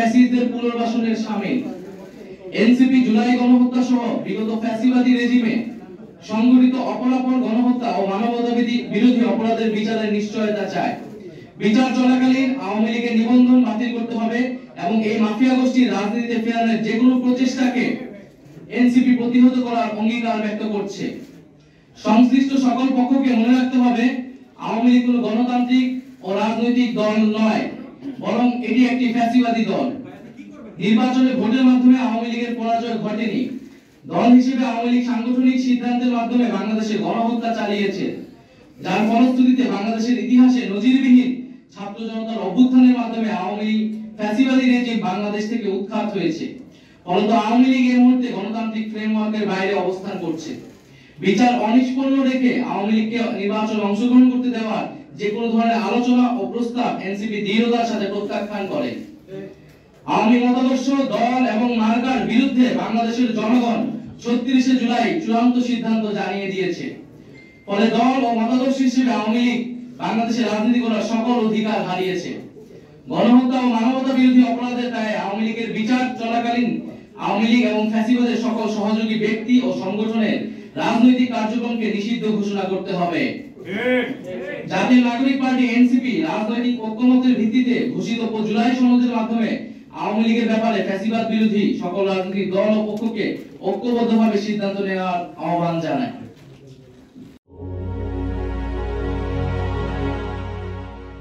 ফ্যাসিস্টদের পুনর্বাসনের শামিল। এনসিপি জুলাই গণহত্যা সহ বিগত ফ্যাসিবাদী রেজিমে সংঘটিত অপরাপর গণহত্যা ও মানবতা বিরোধী অপরাধের বিচারের নিশ্চয়তা চায়। বিচার চলাকালীন আওয়ামী লীগের নিবন্ধন বাতিল করতে হবে এবং এই মাফিয়া গোষ্ঠীর রাজনীতিতে ফেরানোর যে কোনো প্রচেষ্টাকে এনসিপি প্রতিহত করার অঙ্গীকার ব্যক্ত করছে। সংশ্লিষ্ট সকল পক্ষকে মনে রাখতে হবে, আওয়ামী লীগ কোনো গণতান্ত্রিক ও রাজনৈতিক দল নয়, বরং এটি একটি ফ্যাসিবাদী দল। নির্বাচনে ভোটের মাধ্যমে আওয়ামী লীগের পরাজয় ঘটেনি। দল হিসেবে আওয়ামী লীগ সাংগঠনিক সিদ্ধান্তের মাধ্যমে বাংলাদেশে গণহত্যা চালিয়েছে, যার ফলশ্রুতিতে বাংলাদেশের ইতিহাসে নজিরবিহীন ছাত্র জনতার অভ্যুত্থানের মাধ্যমে আওয়ামী লীগ ফ্যাসিবাদী রেজিম বাংলাদেশ থেকে উৎখাত হয়েছে। ফলত আওয়ামী লীগ এই মুহূর্তে গণতান্ত্রিক ফ্রেমওয়ার্কের বাইরে অবস্থান করছে। বিচার অনিষ্পন্ন রেখে আওয়ামী লীগকে নির্বাচনে অংশগ্রহণ করতে দেওয়ার যে কোনো ধরনের আলোচনা ও প্রস্তাব এনসিপি দৃঢ়তার সাথে প্রত্যাখ্যান করে। আওয়ামী মতাদর্শ, দল এবং মার্কার বিরুদ্ধে বাংলাদেশের জনগণ ৩৬শে জুলাই চূড়ান্ত সিদ্ধান্ত জানিয়ে দিয়েছে। ফলে দল ও মতাদর্শ হিসেবে আওয়ামী লীগ বাংলাদেশে রাজনীতি করার সকল অধিকার হারিয়েছে। গণহত্যা ও মানবতা বিরোধী অপরাধের দায়ে আওয়ামী লীগের বিচার চলাকালীন আওয়ামী লীগ এবং ফ্যাসিবাদের সকল সহযোগী ব্যক্তি ও সংগঠনের রাজনৈতিক কার্যক্রমকে নিষিদ্ধ ঘোষণা করতে হবে। জাতীয় নাগরিক পার্টি এনসিপি রাজনৈতিক ঐক্যমতের ভিত্তিতে ঘোষিত জুলাই সনদের মাধ্যমে আওয়ামী লীগের ব্যাপারে ফ্যাসিবাদ বিরোধী সকল রাজনৈতিক দল ও পক্ষকে ঐক্যবদ্ধভাবে সিদ্ধান্ত নেওয়ার আহ্বান জানায়।